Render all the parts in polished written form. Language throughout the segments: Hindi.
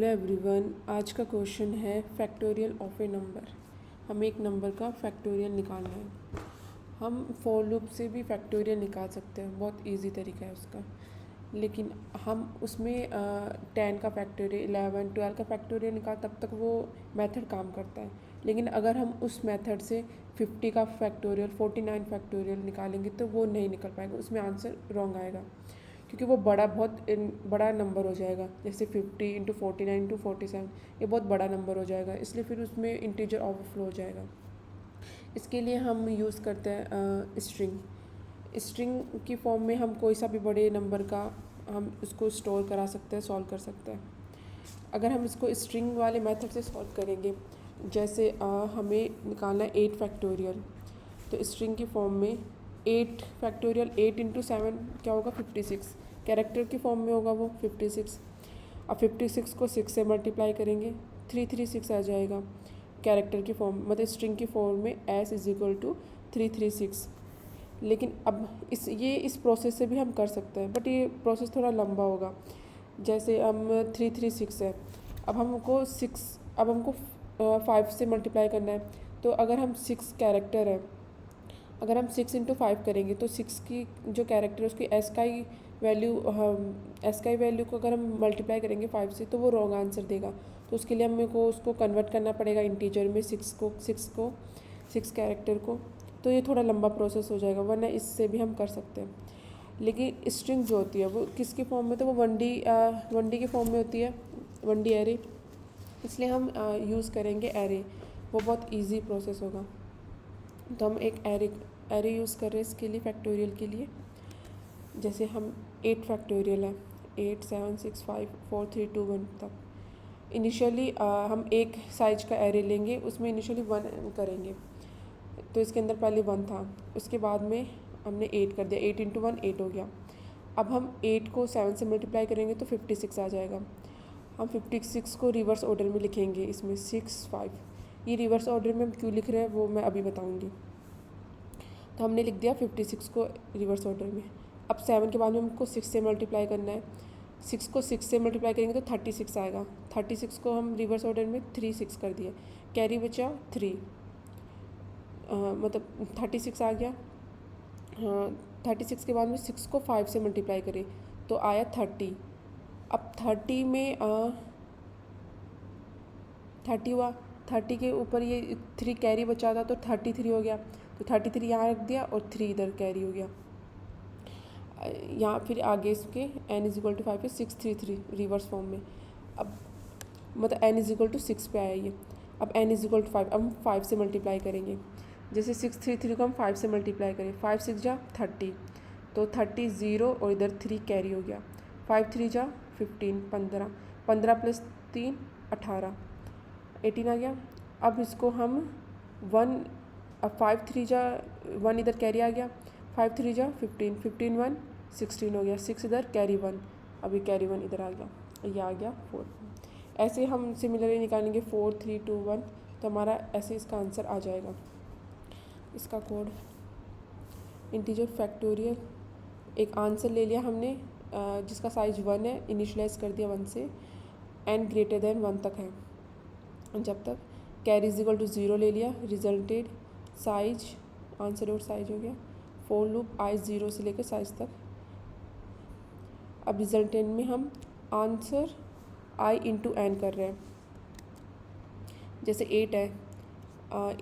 हेलो एवरीवन, आज का क्वेश्चन है फैक्टोरियल ऑफ ए नंबर। हमें एक नंबर का फैक्टोरियल निकालना है। हम फॉर लूप से भी फैक्टोरियल निकाल सकते हैं, बहुत इजी तरीका है उसका। लेकिन हम उसमें 10 का फैक्टोरियल, 11, 12 का फैक्टोरियल निकाल, तब तक वो मेथड काम करता है। लेकिन अगर हम उस मेथड से 50 का फैक्टोरियल, 49 फैक्टोरियल निकालेंगे तो वो नहीं निकल पाएगा, उसमें आंसर रॉन्ग आएगा, क्योंकि वो बहुत बड़ा नंबर हो जाएगा। जैसे 50 इंटू 49 इंटू 47, ये बहुत बड़ा नंबर हो जाएगा, इसलिए फिर उसमें इंटीजर ओवरफ्लो हो जाएगा। इसके लिए हम यूज़ करते हैं स्ट्रिंग। स्ट्रिंग की फॉर्म में हम कोई सा भी बड़े नंबर का हम उसको स्टोर करा सकते हैं, सॉल्व कर सकते हैं। अगर हम इसको स्ट्रिंग वाले मेथड से सॉल्व करेंगे, जैसे हमें निकालना है 8 फैक्टोरियल, तो स्ट्रिंग की फॉर्म में 8 फैक्टोरियल, 8 इंटू 7 क्या होगा, 56। कैरेक्टर की फॉर्म में होगा वो 56। अब 56 को 6 से मल्टीप्लाई करेंगे, 336 आ जाएगा। कैरेक्टर की फॉर्म मतलब स्ट्रिंग की फॉर्म में s इज इक्वल टू 336। लेकिन अब इस प्रोसेस से भी हम कर सकते हैं, बट ये प्रोसेस थोड़ा लंबा होगा। जैसे हम 336 है, अब हमको 5 से मल्टीप्लाई करना है। तो अगर हम 6 कैरेक्टर है, अगर हम 6 इंटू 5 करेंगे तो 6 की जो कैरेक्टर है उसकी एस का ही वैल्यू को अगर हम मल्टीप्लाई करेंगे 5 से तो वो रॉन्ग आंसर देगा। तो उसके लिए हमें को उसको कन्वर्ट करना पड़ेगा इंटीजर में, 6 कैरेक्टर को। तो ये थोड़ा लंबा प्रोसेस हो जाएगा, वरना इससे भी हम कर सकते हैं। लेकिन स्ट्रिंग जो होती है वो किसकी फॉर्म में, तो वो 1D की फॉर्म में होती है, 1D एरे। इसलिए हम यूज़ करेंगे एरे, वो बहुत ईजी प्रोसेस होगा। तो हम एक एरे यूज़ कर रहे हैं इसके लिए, फैक्टोरियल के लिए। जैसे हम 8 फैक्टोरियल है, 8 7 6 5 4 3 2 1 तक। इनिशियली हम एक साइज का एरे लेंगे, उसमें इनिशियली 1 करेंगे। तो इसके अंदर पहले 1 था, उसके बाद में हमने 8 कर दिया, 8 इंटू 1 8 हो गया। अब हम 8 को 7 से मल्टीप्लाई करेंगे तो 56 आ जाएगा। हम 56 को रिवर्स ऑर्डर में लिखेंगे, इसमें 6 5। ये रिवर्स ऑर्डर में हम क्यों लिख रहे हैं वो मैं अभी बताऊंगी। तो हमने लिख दिया 56 को रिवर्स ऑर्डर में। अब 7 के बाद में हमको 6 से मल्टीप्लाई करना है। 6 को 6 से मल्टीप्लाई करेंगे तो 36 आएगा। 36 को हम रिवर्स ऑर्डर में 3 6 कर दिए, कैरी बचा 3, मतलब 36 आ गया। 36 के बाद में 6 को 5 से मल्टीप्लाई करें तो आया 30। अब 30 में 30 हुआ, 30 के ऊपर ये 3 कैरी बचा था तो 33 हो गया। तो 33 यहाँ रख दिया और 3 इधर कैरी हो गया। यहाँ फिर आगे इसके n इज इक्वल टू 5 पे 633 रिवर्स फॉर्म में। अब मतलब n इज इक्वल टू 6 पे आया ये। अब n इज इक्वल टू 5, अब हम 5 से मल्टीप्लाई करेंगे। जैसे 633 को हम 5 से मल्टीप्लाई करें, 5 6 जा 30, तो 30 0 और इधर 3 कैरी हो गया। 5 3 जा 15, 15 प्लस 3 18, 18 आ गया। अब इसको हम 1, अब 5 3 जा 1 इधर कैरी आ गया, 5 3 जा 15, 15 1 16 हो गया, 6 इधर कैरी 1, अभी कैरी 1 इधर आ गया, ये आ गया 4। ऐसे हम सिमिलरली निकालेंगे 4 3 2 1, तो हमारा ऐसे इसका आंसर आ जाएगा। इसका कोड इंटीजर फैक्टोरियल, एक आंसर ले लिया हमने जिसका साइज 1 है, इनिशलाइज कर दिया 1 से, n ग्रेटर देन 1 तक है जब तक। कैरी इज इक्वल टू 0 ले लिया, रिजल्टेड साइज, आंसर और साइज हो गया। फॉर लूप i 0 से लेकर साइज तक। अब रिजल्टेंट में हम आंसर i इंटू एन कर रहे हैं। जैसे 8 है,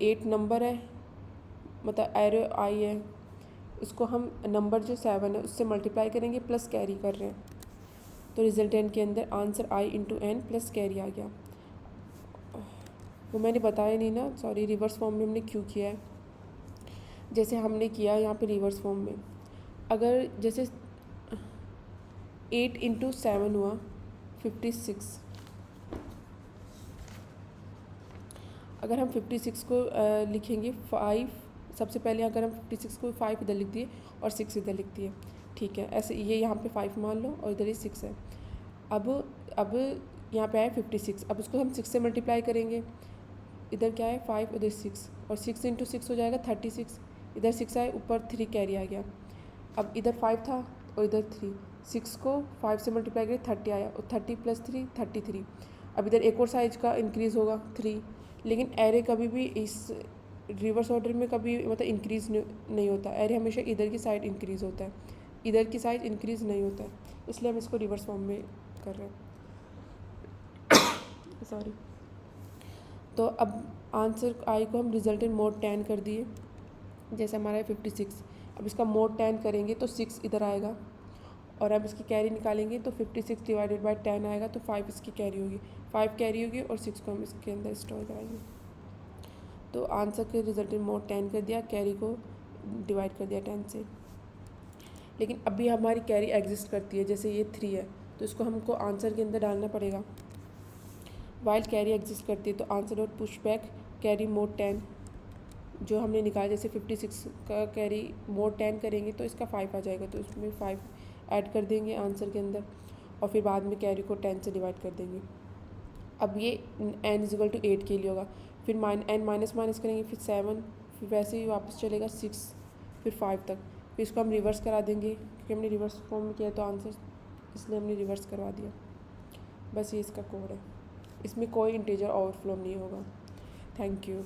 8 नंबर है, मतलब एरो i है, उसको हम नंबर जो 7 है उससे मल्टीप्लाई करेंगे, प्लस कैरी कर रहे हैं। तो रिजल्टेंट के अंदर answer i into n plus carry आ गया। वो मैंने बताया नहीं ना, सॉरी, रिवर्स फॉर्म में हमने क्यों किया है। जैसे हमने किया यहाँ पे रिवर्स फॉर्म में, अगर जैसे 8 इंटू 7 हुआ 56। अगर हम 56 को लिखेंगे 5, सबसे पहले अगर हम 56 को 5 इधर लिख दिए और 6 इधर लिख दिए, ठीक है, ऐसे ये यहाँ पे 5 मान लो और इधर ही 6 है। अब यहाँ पे आया 56, अब उसको हम 6 से मल्टीप्लाई करेंगे। इधर क्या है 5, उधर 6, और 6 इंटू 6 हो जाएगा 36। इधर 6 आए, ऊपर 3 कैरी आ गया। अब इधर 5 था और इधर 3, 6 को 5 से मल्टीप्लाई करें 30 आया, और 30 प्लस 3 33। अब इधर एक और साइज का इंक्रीज़ होगा 3, लेकिन एरे कभी भी इस रिवर्स ऑर्डर में कभी मतलब इंक्रीज़ नहीं होता। एरे हमेशा इधर की साइड इंक्रीज़ होता है, इधर की साइड इंक्रीज़ नहीं होता है, इसलिए हम इसको रिवर्स फॉर्म में कर रहे हैं। सॉरी। तो अब आंसर आई को हम रिजल्टेंट मोड 10 कर दिए, जैसे हमारा है 56। अब इसका मोड 10 करेंगे तो 6 इधर आएगा, और अब इसकी कैरी निकालेंगे तो 56 डिवाइडेड बाई 10 आएगा, तो 5 इसकी कैरी होगी, 5 कैरी होगी और 6 को हम इसके अंदर स्टोर कराएंगे। तो आंसर के रिजल्टेंट मोड 10 कर दिया, कैरी को डिवाइड कर दिया 10 से। लेकिन अभी हमारी कैरी एग्जिस्ट करती है, जैसे ये 3 है तो इसको हमको आंसर के अंदर डालना पड़ेगा। वाइल कैरी एग्जिस्ट करती है तो answer dot push back carry mode 10 जो हमने निकाला, जैसे 56 का कैरी मोड 10 करेंगे तो इसका 5 आ जाएगा, तो इसमें 5 ऐड कर देंगे आंसर के अंदर, और फिर बाद में कैरी को 10 से डिवाइड कर देंगे। अब ये n इजिकल टू 8 के लिए होगा, फिर n माइनस माइनस करेंगे, फिर 7, फिर वैसे ही वापस चलेगा 6, फिर 5 तक, फिर इसको हम रिवर्स करा देंगे क्योंकि हमने रिवर्स फॉर्म में किया तो आंसर, इसलिए हमने रिवर्स करवा दिया। बस ये इसका कोड है, इसमें कोई इंटीजर ओवरफ्लो नहीं होगा। Thank you.